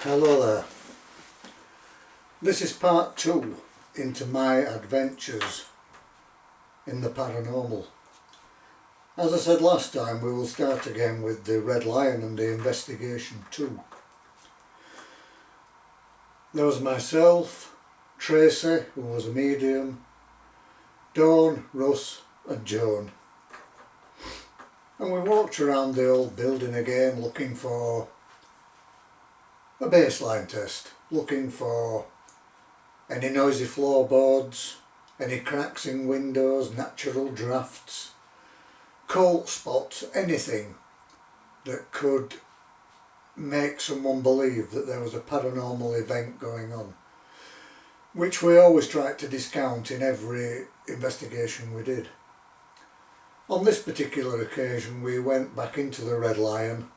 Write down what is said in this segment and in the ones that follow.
Hello there. This is part 2 into my adventures in the paranormal. As I said last time, we will start again with the Red Lion and the investigation 2. There was myself, Tracy, who was a medium, Dawn, Russ and Joan. And we walked around the old building again looking for a baseline test, looking for any noisy floorboards, any cracks in windows, natural drafts, cold spots, anything that could make someone believe that there was a paranormal event going on, which we always tried to discount in every investigation we did. On this particular occasion we went back into the Red Lion,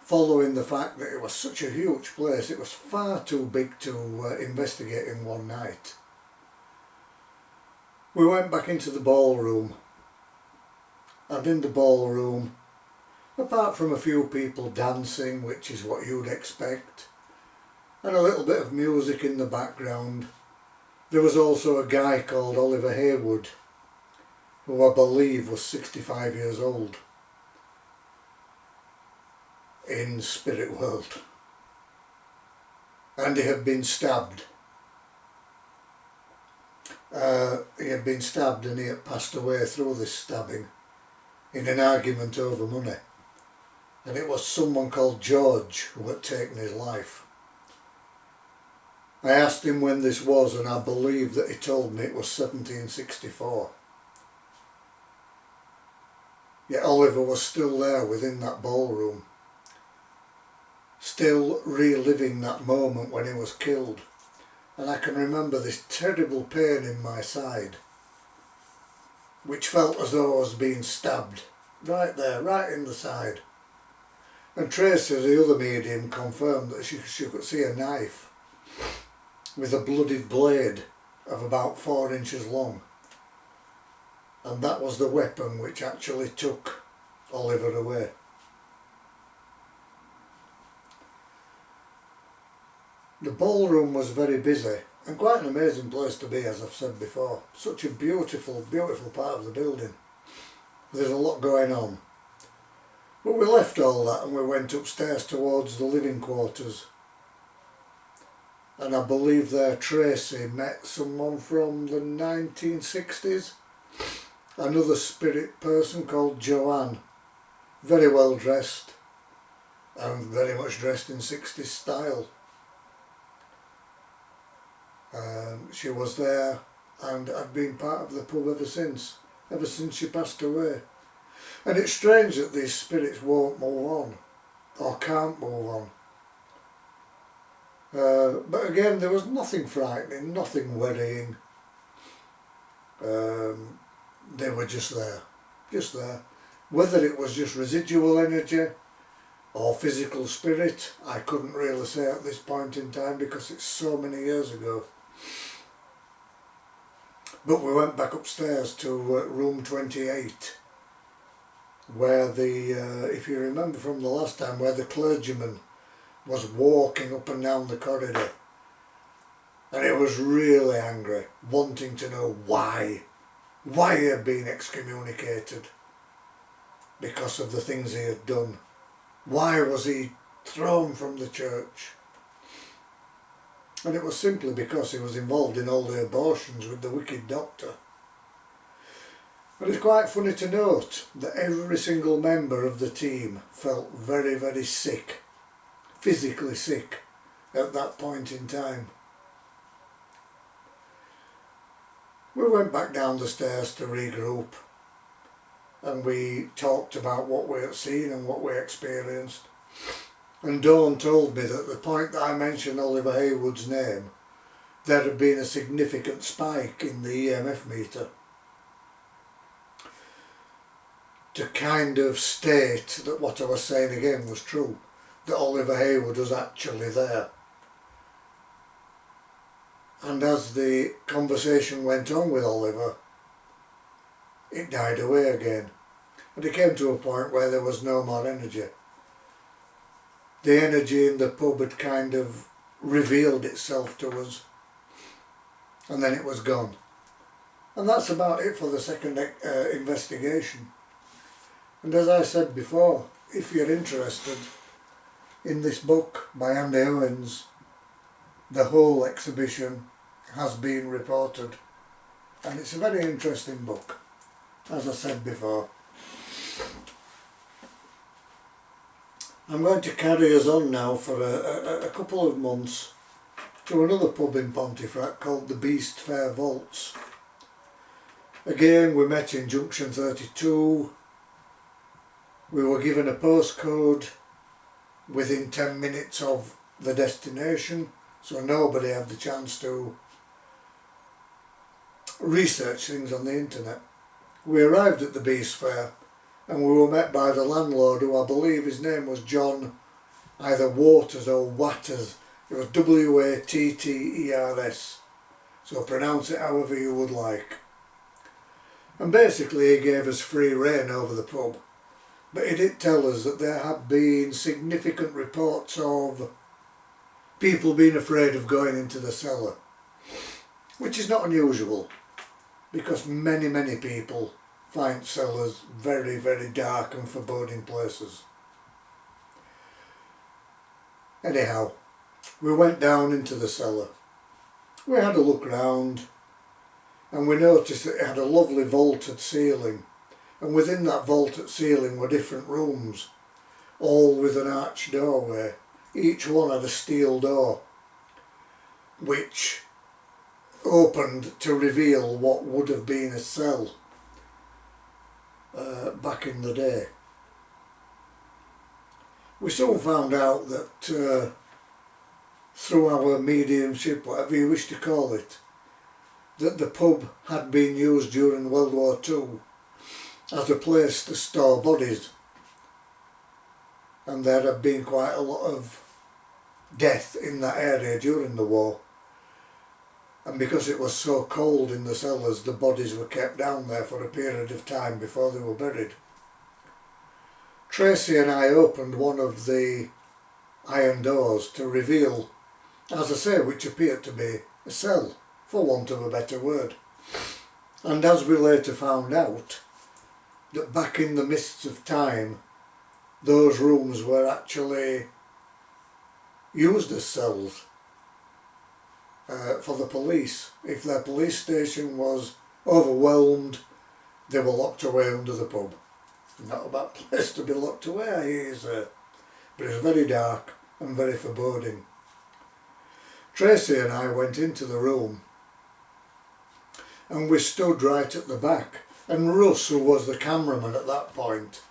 following the fact that it was such a huge place. It was far too big to investigate in one night. We went back into the ballroom, and in the ballroom, apart from a few people dancing, which is what you'd expect, and a little bit of music in the background, there was also a guy called Oliver Haywood, who I believe was 65 years old, in spirit world, and he had been stabbed. He had been stabbed and he had passed away through this stabbing in an argument over money, and it was someone called George who had taken his life. I asked him when this was, and I believe that he told me it was 1764. Yet Oliver was still there within that ballroom, still reliving that moment when he was killed. And I can remember this terrible pain in my side, which felt as though I was being stabbed right there, right in the side. And Tracy, the other medium, confirmed that she could see a knife with a bloodied blade of about 4 inches long, and that was the weapon which actually took Oliver away. The ballroom was very busy and quite an amazing place to be, as I've said before. Such a beautiful, beautiful part of the building. There's a lot going on. But we left all that and we went upstairs towards the living quarters. And I believe there Tracy met someone from the 1960s. Another spirit person called Joanne. Very well dressed and very much dressed in 60s style. She was there and had been part of the pub ever since she passed away. And it's strange that these spirits won't move on, or can't move on. But again, there was nothing frightening, nothing worrying. They were just there, just there. Whether it was just residual energy or physical spirit, I couldn't really say at this point in time because it's so many years ago. But we went back upstairs to room 28, where if you remember from the last time, where the clergyman was walking up and down the corridor, and he was really angry, wanting to know why he had been excommunicated because of the things he had done. Why was he thrown from the church? And it was simply because he was involved in all the abortions with the wicked doctor. But it's quite funny to note that every single member of the team felt very, very sick, physically sick, at that point in time. We went back down the stairs to regroup, and we talked about what we had seen and what we experienced. And Dawn told me that at the point that I mentioned Oliver Haywood's name, there had been a significant spike in the EMF meter, to kind of state that what I was saying again was true, that Oliver Haywood was actually there. And as the conversation went on with Oliver, it died away again, and it came to a point where there was no more energy. the energy in the pub had kind of revealed itself to us, and then it was gone. And that's about it for the second investigation. And as I said before, if you're interested in this book by Andy Owens, the whole exhibition has been reported, and it's a very interesting book, as I said before. I'm going to carry us on now for a couple of months to another pub in Pontefract called the Beast Fair Vaults. Again, we met in Junction 32. We were given a postcode within 10 minutes of the destination, so nobody had the chance to research things on the internet. We arrived at the Beast Fair and we were met by the landlord, who I believe his name was John either Waters or Watters. It was Watters, so pronounce it however you would like. And basically he gave us free rein over the pub, but he did tell us that there had been significant reports of people being afraid of going into the cellar, which is not unusual, because many people find cellars very dark and foreboding places. Anyhow, we went down into the cellar. We had a look round and we noticed that it had a lovely vaulted ceiling, and within that vaulted ceiling were different rooms, all with an arched doorway. Each one had a steel door which opened to reveal what would have been a cell back in the day. We soon found out that through our mediumship, whatever you wish to call it, that the pub had been used during World War II as a place to store bodies, and there had been quite a lot of death in that area during the war, and because it was so cold in the cellars, the bodies were kept down there for a period of time before they were buried. Tracy and I opened one of the iron doors to reveal, as I say, which appeared to be a cell, for want of a better word. And as we later found out, that back in the mists of time, those rooms were actually used as cells for the police. If their police station was overwhelmed, they were locked away under the pub. Not a bad place to be locked away, I hear you say, but it was very dark and very foreboding. Tracy and I went into the room and we stood right at the back, and Russ, who was the cameraman at that point,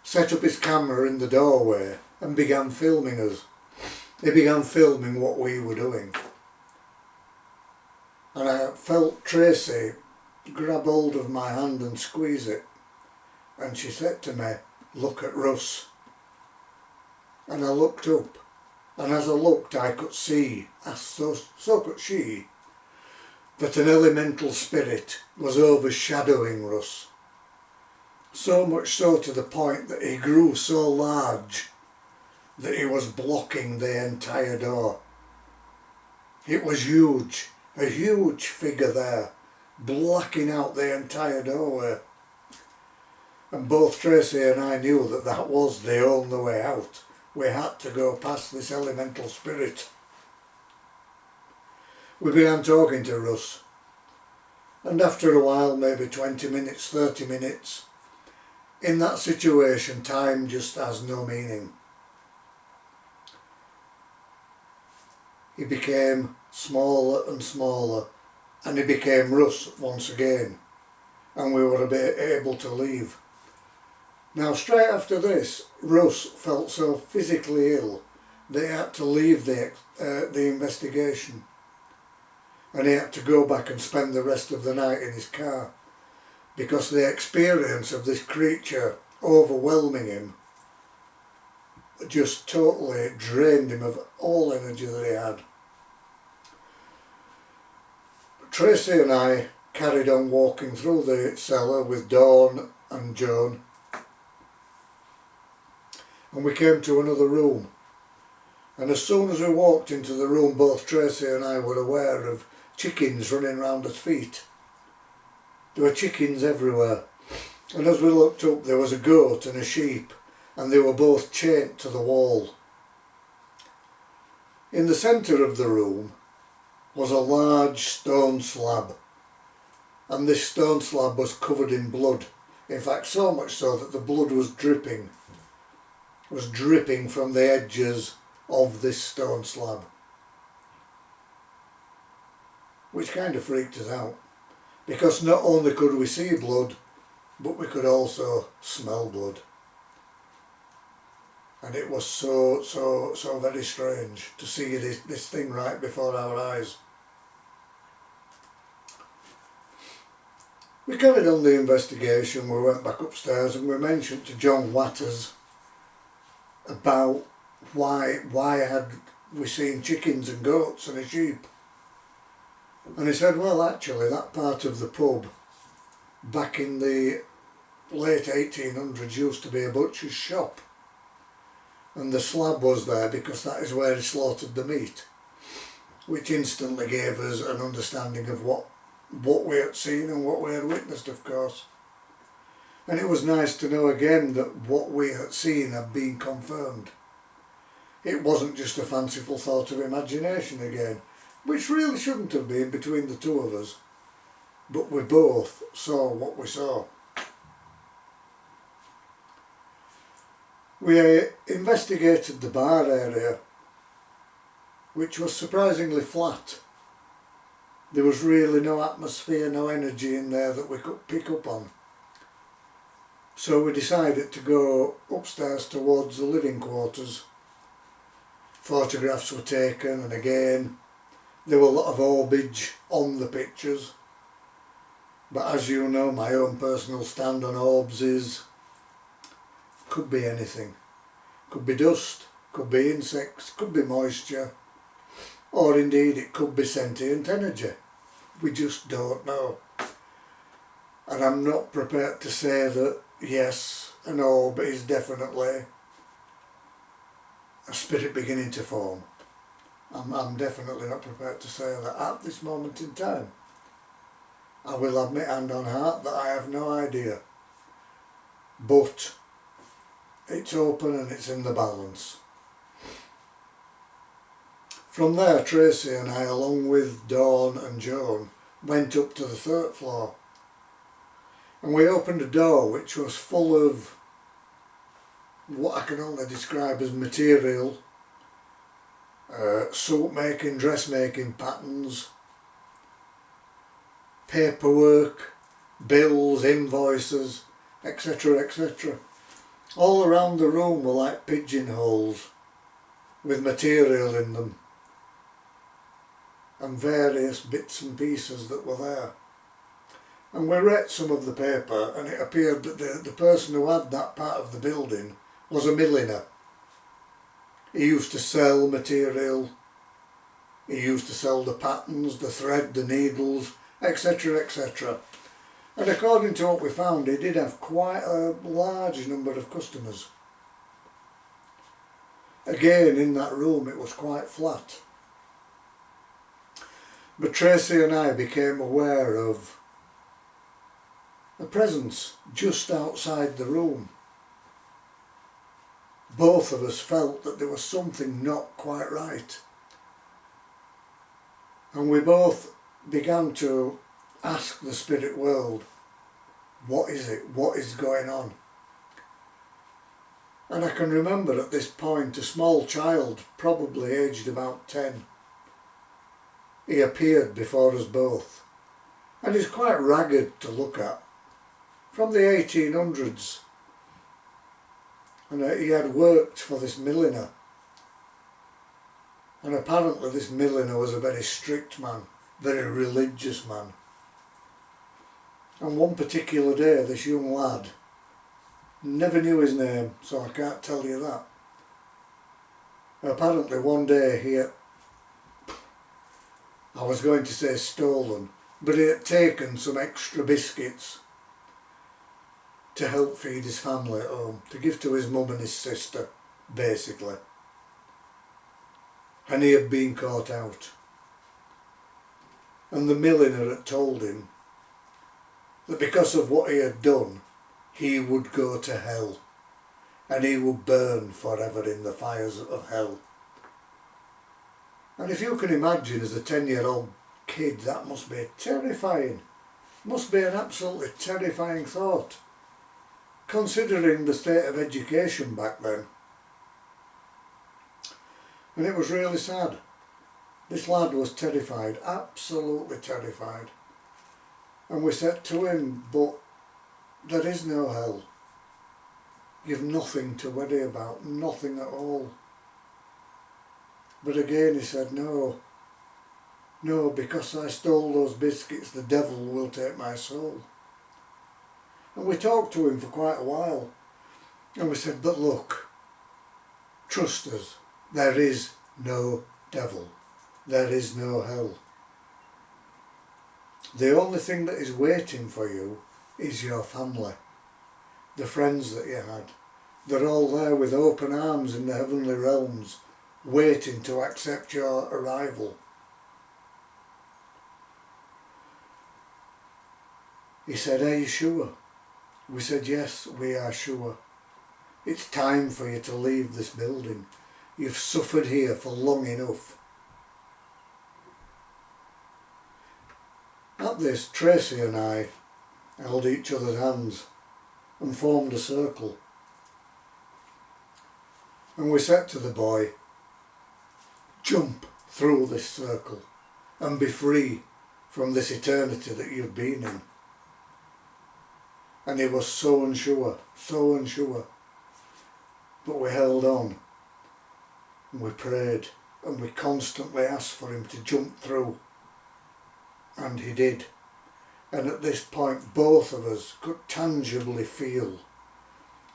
set up his camera in the doorway and began filming us. He began filming what we were doing. And I felt Tracy grab hold of my hand and squeeze it. And she said to me, "Look at Russ." And I looked up. And as I looked, I could see, as so could she, that an elemental spirit was overshadowing Russ. So much so to the point that he grew so large that he was blocking the entire door. It was huge, a huge figure there, blocking out the entire doorway. And both Tracy and I knew that that was the only way out. We had to go past this elemental spirit. We began talking to Russ, and after a while, maybe 20 minutes, 30 minutes, in that situation time just has no meaning. He became smaller and smaller, and he became Russ once again, and we were able to leave. Now straight after this, Russ felt so physically ill that he had to leave the investigation, and he had to go back and spend the rest of the night in his car, because the experience of this creature overwhelming him just totally drained him of all energy that he had. Tracy and I carried on walking through the cellar with Dawn and Joan, and we came to another room, And as soon as we walked into the room, both Tracy and I were aware of chickens running round his feet. There were chickens everywhere. And as we looked up, there was a goat and a sheep, and they were both chained to the wall. In the centre of the room was a large stone slab, and this stone slab was covered in blood. In fact, so much so that the blood was dripping from the edges of this stone slab, which kind of freaked us out, because not only could we see blood, but we could also smell blood. And it was so very strange to see this thing right before our eyes. We carried on the investigation. We went back upstairs and we mentioned to John Watters about why had we seen chickens and goats and a sheep. And he said, well, actually that part of the pub back in the late 1800s used to be a butcher's shop, and the slab was there because that is where he slaughtered the meat, which instantly gave us an understanding of what we had seen and what we had witnessed, of course. And it was nice to know again that what we had seen had been confirmed. It wasn't just a fanciful thought of imagination again, which really shouldn't have been between the two of us, but we both saw what we saw. We investigated the bar area, which was surprisingly flat. There was really no atmosphere, no energy in there that we could pick up on. So we decided to go upstairs towards the living quarters. Photographs were taken, and again there were a lot of orbage on the pictures. But as you know, my own personal stand on orbs is, could be anything. Could be dust, could be insects, could be moisture, or indeed it could be sentient energy. We just don't know. And I'm not prepared to say that, yes, an orb is definitely a spirit beginning to form. I'm definitely not prepared to say that at this moment in time. I will admit hand on heart that I have no idea. But it's open and it's in the balance. From there, Tracy and I, along with Dawn and Joan, went up to the 3rd floor. And we opened a door which was full of what I can only describe as material, suit making, dressmaking patterns, paperwork, bills, invoices, etc, etc. All around the room were like pigeonholes with material in them and various bits and pieces that were there. And we read some of the paper, and it appeared that the person who had that part of the building was a milliner. He used to sell material, he used to sell the patterns, the thread, the needles, etc, etc. And according to what we found, he did have quite a large number of customers. Again, in that room it was quite flat. But Tracy and I became aware of a presence just outside the room. Both of us felt that there was something not quite right. And we both began to ask the spirit world, what is it? What is going on? And I can remember at this point a small child, probably aged about 10. He appeared before us both, and he's quite ragged to look at, from the 1800s. And he had worked for this milliner, and apparently this milliner was a very strict man, very religious man. And one particular day this young lad, never knew his name, so I can't tell you that. Apparently one day he had, I was going to say stolen, but he had taken some extra biscuits to help feed his family at home, to give to his mum and his sister, basically. and he had been caught out. And the milliner had told him that because of what he had done, he would go to hell, and he would burn forever in the fires of hell. And if you can imagine, as a 10-year-old kid, that must be terrifying. Must be an absolutely terrifying thought, considering the state of education back then. And it was really sad. This lad was terrified, absolutely terrified. And we said to him, but there is no hell. You've nothing to worry about, nothing at all. But again he said, no, because I stole those biscuits, the devil will take my soul. And we talked to him for quite a while. And we said, but look, trust us, there is no devil. There is no hell. The only thing that is waiting for you is your family, the friends that you had. They're all there with open arms in the heavenly realms, waiting to accept your arrival. He said, are you sure? We said, yes, we are sure. It's time for you to leave this building. You've suffered here for long enough. At this, Tracy and I held each other's hands and formed a circle. And we said to the boy, jump through this circle and be free from this eternity that you've been in. And he was so unsure. But we held on, and we prayed, and we constantly asked for him to jump through. And he did. And at this point, both of us could tangibly feel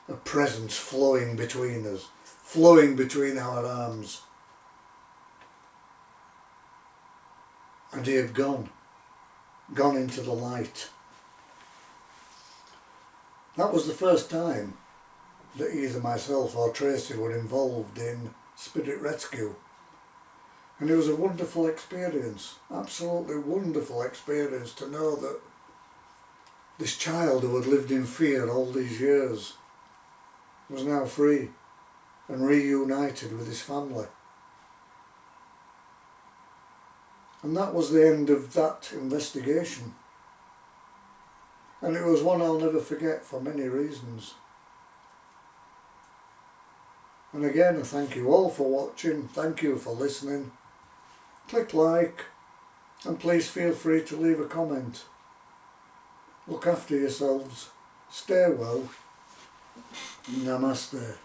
a presence flowing between us, flowing between our arms. And he had gone into the light. That was the first time that either myself or Tracy were involved in spirit rescue. And it was a wonderful experience, absolutely wonderful experience, to know that this child who had lived in fear all these years was now free and reunited with his family. And that was the end of that investigation. And it was one I'll never forget for many reasons. And again, I thank you all for watching, thank you for listening. Click like, and please feel free to leave a comment. Look after yourselves, stay well, namaste.